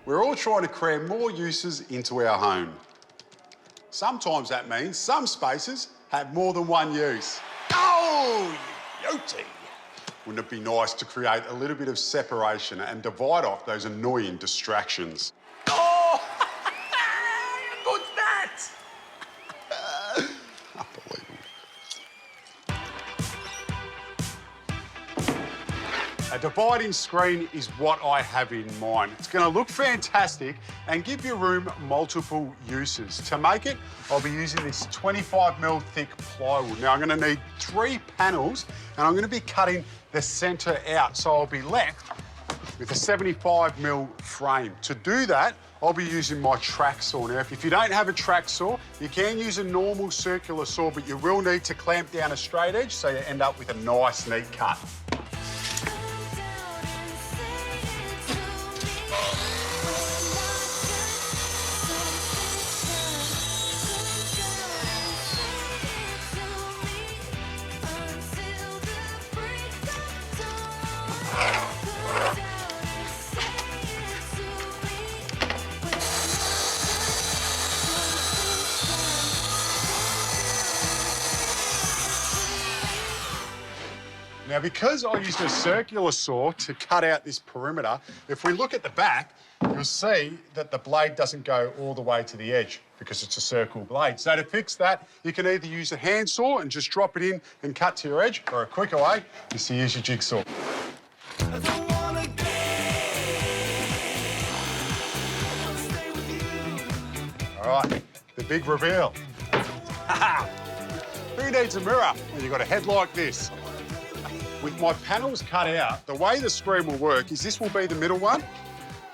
we're all trying to cram more uses into our home. Sometimes that means some spaces have more than one use. Oh, you beauty! Wouldn't it be nice to create a little bit of separation and divide off those annoying distractions? Oh! What's that? Unbelievable. A dividing screen is what I have in mind. It's going to look fantastic and give your room multiple uses. To make it, I'll be using this 25mm thick plywood. Now, I'm going to need 3 panels and I'm going to be cutting the centre out, so I'll be left with a 75mm frame. To do that, I'll be using my track saw. Now, if you don't have a track saw, you can use a normal circular saw, but you will need to clamp down a straight edge so you end up with a nice, neat cut. Now, because I used a circular saw to cut out this perimeter, if we look at the back, you'll see that the blade doesn't go all the way to the edge because it's a circle blade. So to fix that, you can either use a handsaw and just drop it in and cut to your edge, or a quicker way is to use your jigsaw. All right, the big reveal. Who needs a mirror when you've got a head like this? With my panels cut out, the way the screen will work is this will be the middle one,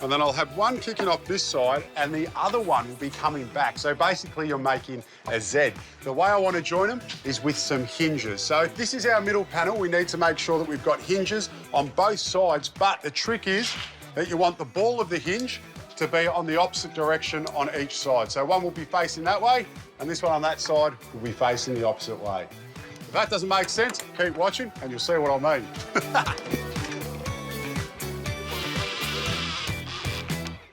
and then I'll have one kicking off this side and the other one will be coming back. So basically you're making a Z. The way I want to join them is with some hinges. So if this is our middle panel, we need to make sure that we've got hinges on both sides, but the trick is that you want the ball of the hinge to be on the opposite direction on each side. So one will be facing that way, and this one on that side will be facing the opposite way. If that doesn't make sense, keep watching and you'll see what I mean.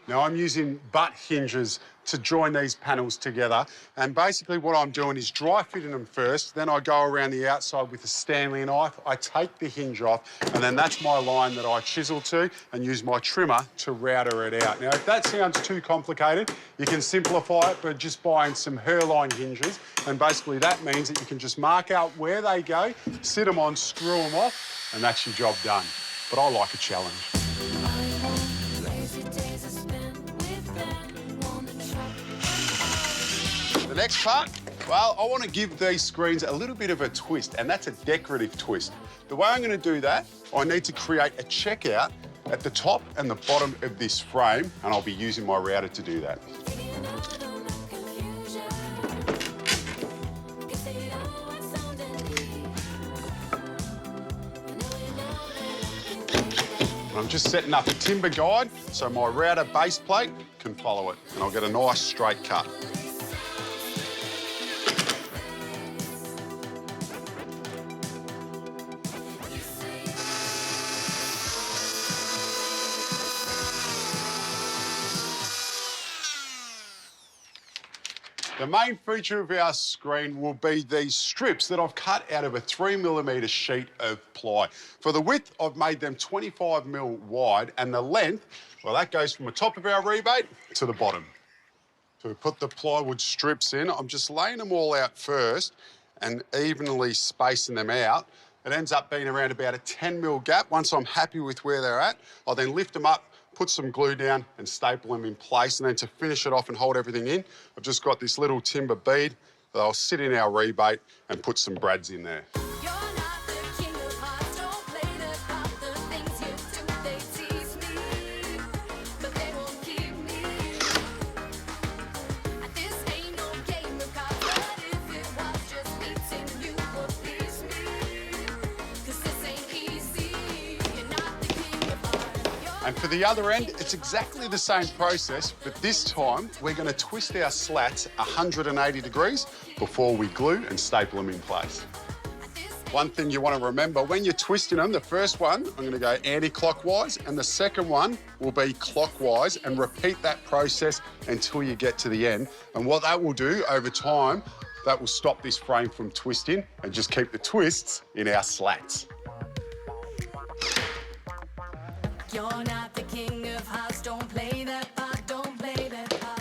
Now, I'm using butt hinges to join these panels together, and basically what I'm doing is dry fitting them first, then I go around the outside with a Stanley knife, I take the hinge off, and then that's my line that I chisel to and use my trimmer to router it out. Now, if that sounds too complicated, you can simplify it by just buying some hairline hinges, and basically that means that you can just mark out where they go, sit them on, screw them off, and that's your job done. But I like a challenge. The next part, well, I want to give these screens a little bit of a twist, and that's a decorative twist. The way I'm going to do that, I need to create a checkout at the top and the bottom of this frame, and I'll be using my router to do that. And I'm just setting up a timber guide so my router base plate can follow it, and I'll get a nice straight cut. The main feature of our screen will be these strips that I've cut out of a 3mm sheet of ply. For the width, I've made them 25mm wide, and the length, well, that goes from the top of our rebate to the bottom. So we put the plywood strips in. I'm just laying them all out first and evenly spacing them out. It ends up being around about a 10mm gap. Once I'm happy with where they're at, I'll then lift them up, put some glue down and staple them in place. And then to finish it off and hold everything in, I've just got this little timber bead that I'll sit in our rebate and put some brads in there. And for the other end, it's exactly the same process, but this time we're going to twist our slats 180 degrees before we glue and staple them in place. One thing you want to remember, when you're twisting them, the first one, I'm going to go anti-clockwise, and the second one will be clockwise, and repeat that process until you get to the end. And what that will do over time, that will stop this frame from twisting and just keep the twists in our slats. You're not the king of hearts, don't play that part, don't play that part.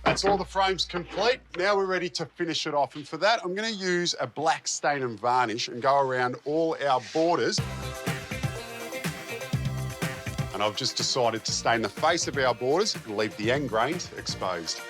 That's all the frames complete. Now we're ready to finish it off. And for that, I'm going to use a black stain and varnish and go around all our borders. And I've just decided to stain the face of our borders and leave the end grains exposed.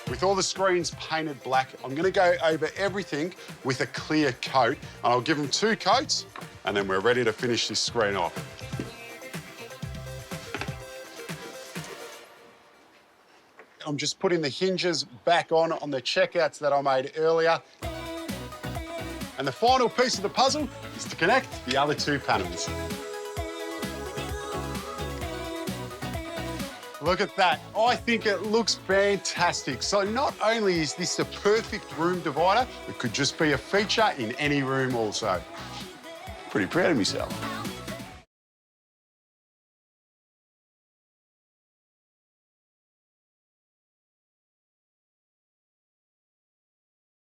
With all the screens painted black, I'm going to go over everything with a clear coat, and I'll give them 2 coats, and then we're ready to finish this screen off. I'm just putting the hinges back on the checkouts that I made earlier. And the final piece of the puzzle is to connect the other 2 panels. Look at that. I think it looks fantastic. So not only is this the perfect room divider, it could just be a feature in any room also. Pretty proud of myself.